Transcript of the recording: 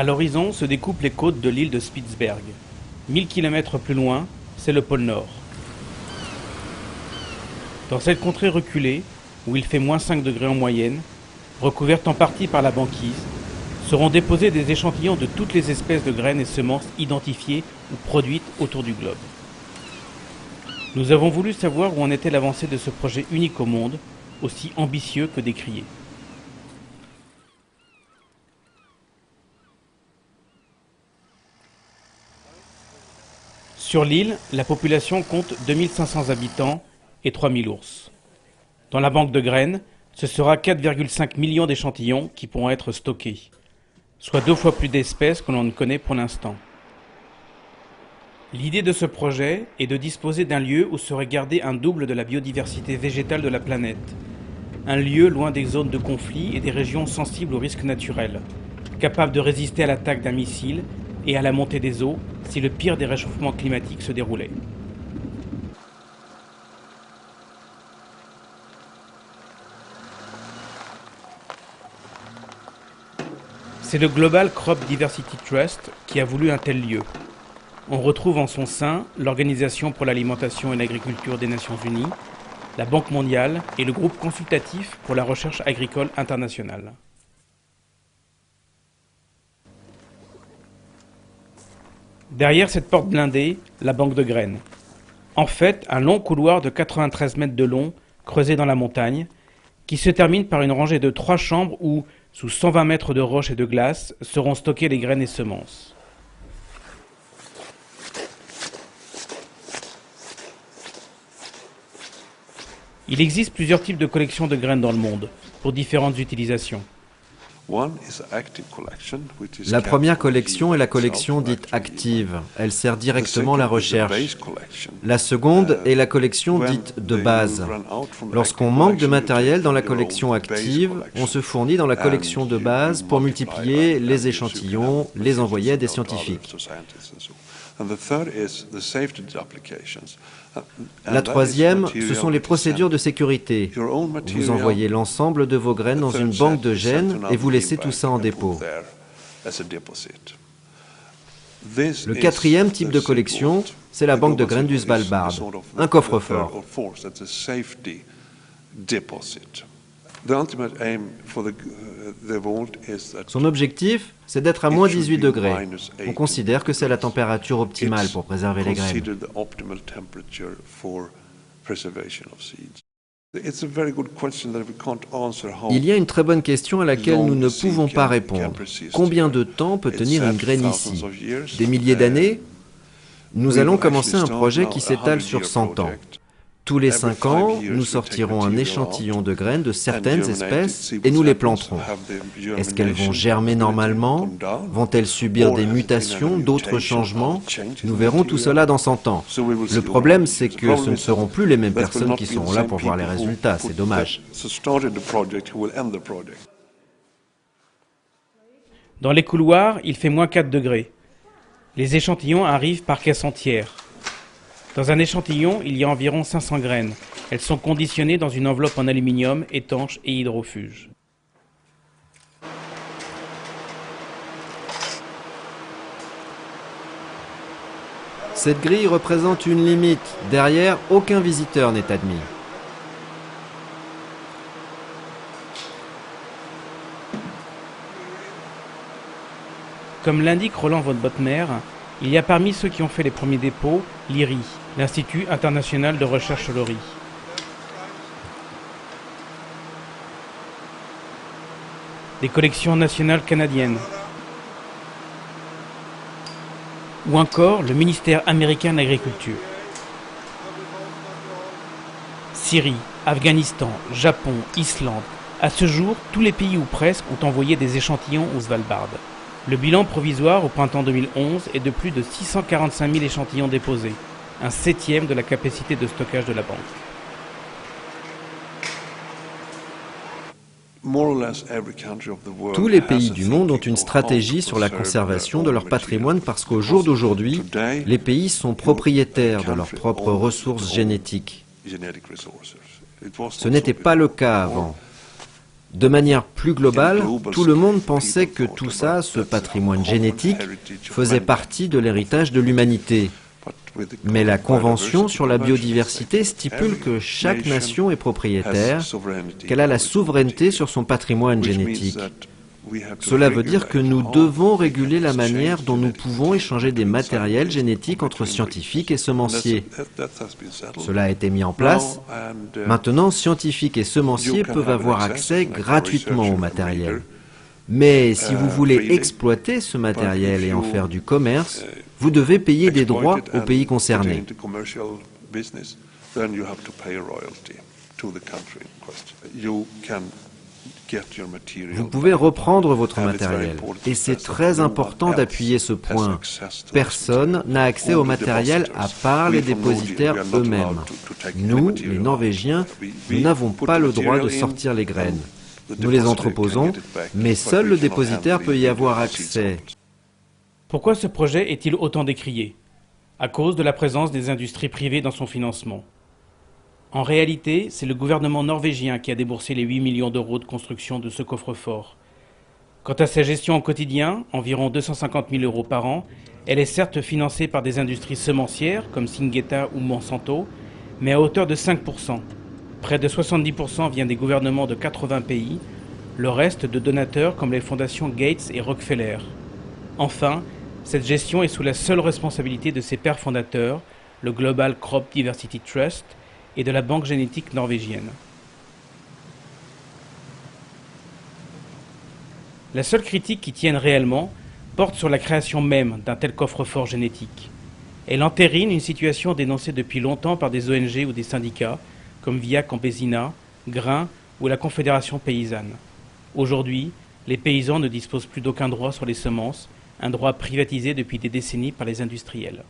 À l'horizon se découpent les côtes de l'île de Spitzberg. 1000 km plus loin, c'est le pôle Nord. Dans cette contrée reculée, où il fait moins 5 degrés en moyenne, recouverte en partie par la banquise, seront déposés des échantillons de toutes les espèces de graines et semences identifiées ou produites autour du globe. Nous avons voulu savoir où en était l'avancée de ce projet unique au monde, aussi ambitieux que décrié. Sur l'île, la population compte 2500 habitants et 3000 ours. Dans la banque de graines, ce sera 4,5 millions d'échantillons qui pourront être stockés, soit 2 fois plus d'espèces que l'on ne connaît pour l'instant. L'idée de ce projet est de disposer d'un lieu où serait gardé un double de la biodiversité végétale de la planète. Un lieu loin des zones de conflit et des régions sensibles aux risques naturels, capable de résister à l'attaque d'un missile et à la montée des eaux si le pire des réchauffements climatiques se déroulait. C'est le Global Crop Diversity Trust qui a voulu un tel lieu. On retrouve en son sein l'Organisation pour l'alimentation et l'agriculture des Nations Unies, la Banque mondiale et le groupe consultatif pour la recherche agricole internationale. Derrière cette porte blindée, la banque de graines. En fait, un long couloir de 93 mètres de long, creusé dans la montagne, qui se termine par une rangée de 3 chambres où, sous 120 mètres de roches et de glace, seront stockées les graines et semences. Il existe plusieurs types de collections de graines dans le monde, pour différentes utilisations. La première collection est la collection dite active. Elle sert directement la recherche. La seconde est la collection dite de base. Lorsqu'on manque de matériel dans la collection active, on se fournit dans la collection de base pour multiplier les échantillons, les envoyer à des scientifiques. La troisième, ce sont les procédures de sécurité. Vous envoyez l'ensemble de vos graines dans une banque de gènes et vous laissez tout ça en dépôt. Le quatrième type de collection, c'est la banque de graines du Svalbard, un coffre-fort. Son objectif, c'est d'être à moins 18 degrés. On considère que c'est la température optimale pour préserver les graines. Il y a une très bonne question à laquelle nous ne pouvons pas répondre. Combien de temps peut tenir une graine ici? Des milliers d'années? Nous allons commencer un projet qui s'étale sur 100 ans. Tous les 5 ans, nous sortirons un échantillon de graines de certaines espèces et nous les planterons. Est-ce qu'elles vont germer normalement? Vont-elles subir des mutations, d'autres changements? Nous verrons tout cela dans 100 ans. Le problème, c'est que ce ne seront plus les mêmes personnes qui seront là pour voir les résultats. C'est dommage. Dans les couloirs, il fait moins 4 degrés. Les échantillons arrivent par caisse entière. Dans un échantillon, il y a environ 500 graines. Elles sont conditionnées dans une enveloppe en aluminium étanche et hydrofuge. Cette grille représente une limite. Derrière, aucun visiteur n'est admis. Comme l'indique Roland von Bottmer, il y a parmi ceux qui ont fait les premiers dépôts l'IRI, l'Institut international de recherche sur le riz. Des collections nationales canadiennes. Ou encore le ministère américain de l'Agriculture. Syrie, Afghanistan, Japon, Islande. À ce jour, tous les pays ou presque ont envoyé des échantillons au Svalbard. Le bilan provisoire au printemps 2011 est de plus de 645 000 échantillons déposés, un 7e de la capacité de stockage de la banque. Tous les pays du monde ont une stratégie sur la conservation de leur patrimoine parce qu'au jour d'aujourd'hui, les pays sont propriétaires de leurs propres ressources génétiques. Ce n'était pas le cas avant. De manière plus globale, tout le monde pensait que tout ça, ce patrimoine génétique, faisait partie de l'héritage de l'humanité. Mais la Convention sur la biodiversité stipule que chaque nation est propriétaire, qu'elle a la souveraineté sur son patrimoine génétique. Cela veut dire que nous devons réguler la manière dont nous pouvons échanger des matériels génétiques entre scientifiques et semenciers. Cela a été mis en place. Maintenant, scientifiques et semenciers peuvent avoir accès gratuitement au matériel. Mais si vous voulez exploiter ce matériel et en faire du commerce, vous devez payer des droits aux pays concernés. Vous pouvez reprendre votre matériel. Et c'est très important d'appuyer ce point. Personne n'a accès au matériel à part les dépositaires eux-mêmes. Nous, les Norvégiens, nous n'avons pas le droit de sortir les graines. Nous les entreposons, mais seul le dépositaire peut y avoir accès. Pourquoi ce projet est-il autant décrié? À cause de la présence des industries privées dans son financement. En réalité, c'est le gouvernement norvégien qui a déboursé les 8 millions d'euros de construction de ce coffre-fort. Quant à sa gestion au quotidien, environ 250 000 euros par an, elle est certes financée par des industries semencières comme Syngenta ou Monsanto, mais à hauteur de 5%. Près de 70% vient des gouvernements de 80 pays, le reste de donateurs comme les fondations Gates et Rockefeller. Enfin, cette gestion est sous la seule responsabilité de ses pères fondateurs, le Global Crop Diversity Trust, et de la Banque génétique norvégienne. La seule critique qui tienne réellement porte sur la création même d'un tel coffre-fort génétique. Elle entérine une situation dénoncée depuis longtemps par des ONG ou des syndicats, comme Via Campesina, Grain ou la Confédération paysanne. Aujourd'hui, les paysans ne disposent plus d'aucun droit sur les semences, un droit privatisé depuis des décennies par les industriels.